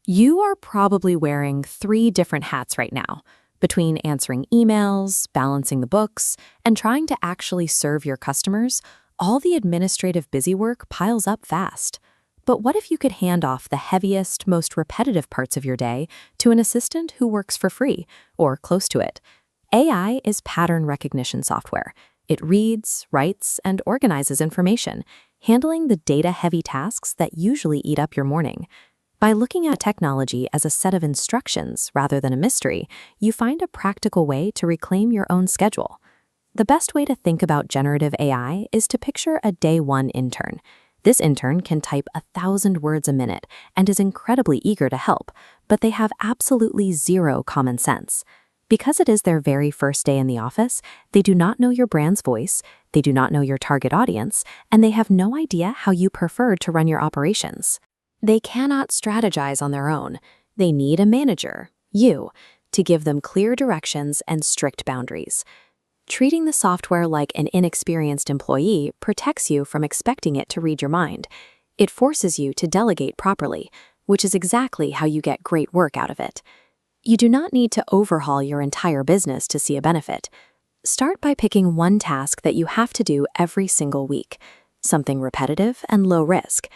You are probably wearing 3 different hats right now, between answering emails, balancing the books, and trying to actually serve your customers. All the administrative busy work piles up fast. But what if you could hand off the heaviest, most repetitive parts of your day to an assistant who works for free, or close to it? AI is pattern recognition software. It reads, writes, and organizes information, handling the data-heavy tasks that usually eat up your morning. By looking at technology as a set of instructions rather than a mystery, you find a practical way to reclaim your own schedule. The best way to think about generative AI is to picture a day one intern. This intern can type 1,000 words a minute and is incredibly eager to help, but they have absolutely zero common sense. Because it is their very first day in the office, they do not know your brand's voice, they do not know your target audience, and they have no idea how you prefer to run your operations. They cannot strategize on their own. They need a manager, you, to give them clear directions and strict boundaries. Treating the software like an inexperienced employee protects you from expecting it to read your mind. It forces you to delegate properly, which is exactly how you get great work out of it. You do not need to overhaul your entire business to see a benefit. Start by picking one task that you have to do every single week, something repetitive and low risk.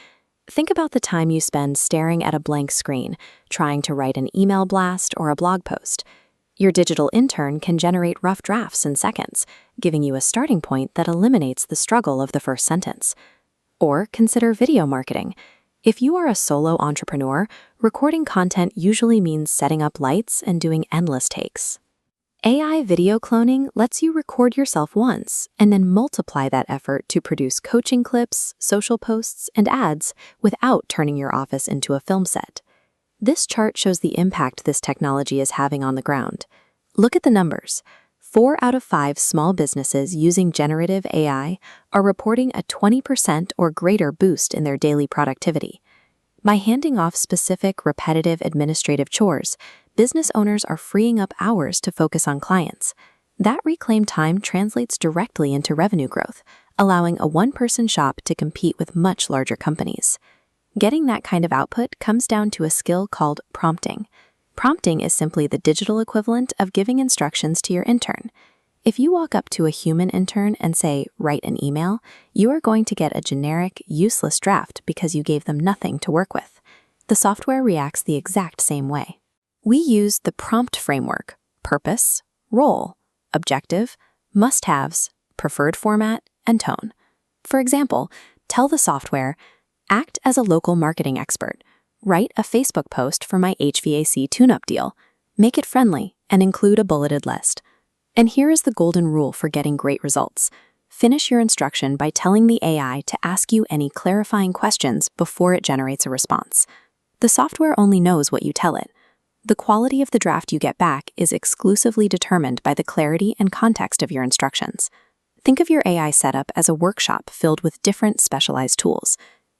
Think about the time you spend staring at a blank screen, trying to write an email blast or a blog post. Your digital intern can generate rough drafts in seconds, giving you a starting point that eliminates the struggle of the first sentence. Or consider video marketing. If you are a solo entrepreneur, recording content usually means setting up lights and doing endless takes. AI video cloning lets you record yourself once and then multiply that effort to produce coaching clips, social posts, and ads without turning your office into a film set. This chart shows the impact this technology is having on the ground. Look at the numbers. 4 out of 5 small businesses using generative AI are reporting a 20% or greater boost in their daily productivity. By handing off specific, repetitive administrative chores, business owners are freeing up hours to focus on clients. That reclaimed time translates directly into revenue growth, allowing a one-person shop to compete with much larger companies. Getting that kind of output comes down to a skill called prompting. Prompting is simply the digital equivalent of giving instructions to your intern. If you walk up to a human intern and say, "Write an email," you are going to get a generic, useless draft because you gave them nothing to work with. The software reacts the exact same way. We use the prompt framework: purpose, role, objective, must-haves, preferred format, and tone. For example, tell the software, "Act as a local marketing expert. Write a Facebook post for my HVAC tune-up deal. Make it friendly and include a bulleted list." And here is the golden rule for getting great results. Finish your instruction by telling the AI to ask you any clarifying questions before it generates a response. The software only knows what you tell it. The quality of the draft you get back is exclusively determined by the clarity and context of your instructions. Think of your AI setup as a workshop filled with different specialized tools.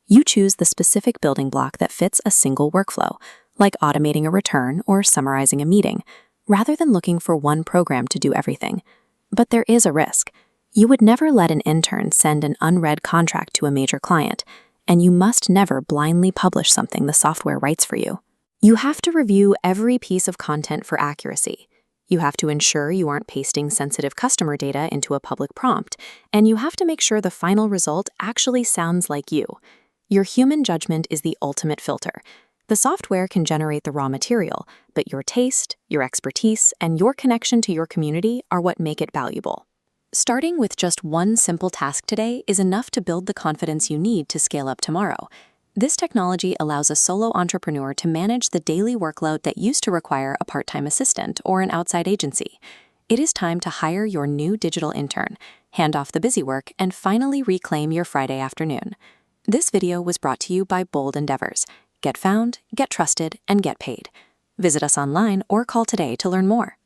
You choose the specific building block that fits a single workflow, like automating a return or summarizing a meeting, rather than looking for one program to do everything. But there is a risk. You would never let an intern send an unread contract to a major client, and you must never blindly publish something the software writes for you. You have to review every piece of content for accuracy. You have to ensure you aren't pasting sensitive customer data into a public prompt, and you have to make sure the final result actually sounds like you. Your human judgment is the ultimate filter. The software can generate the raw material, but your taste, your expertise, and your connection to your community are what make it valuable. Starting with just one simple task today is enough to build the confidence you need to scale up tomorrow. This technology allows a solo entrepreneur to manage the daily workload that used to require a part-time assistant or an outside agency. It is time to hire your new digital intern, hand off the busy work, and finally reclaim your Friday afternoon. This video was brought to you by Bold Endeavors. Get found, get trusted, and get paid. Visit us online or call today to learn more.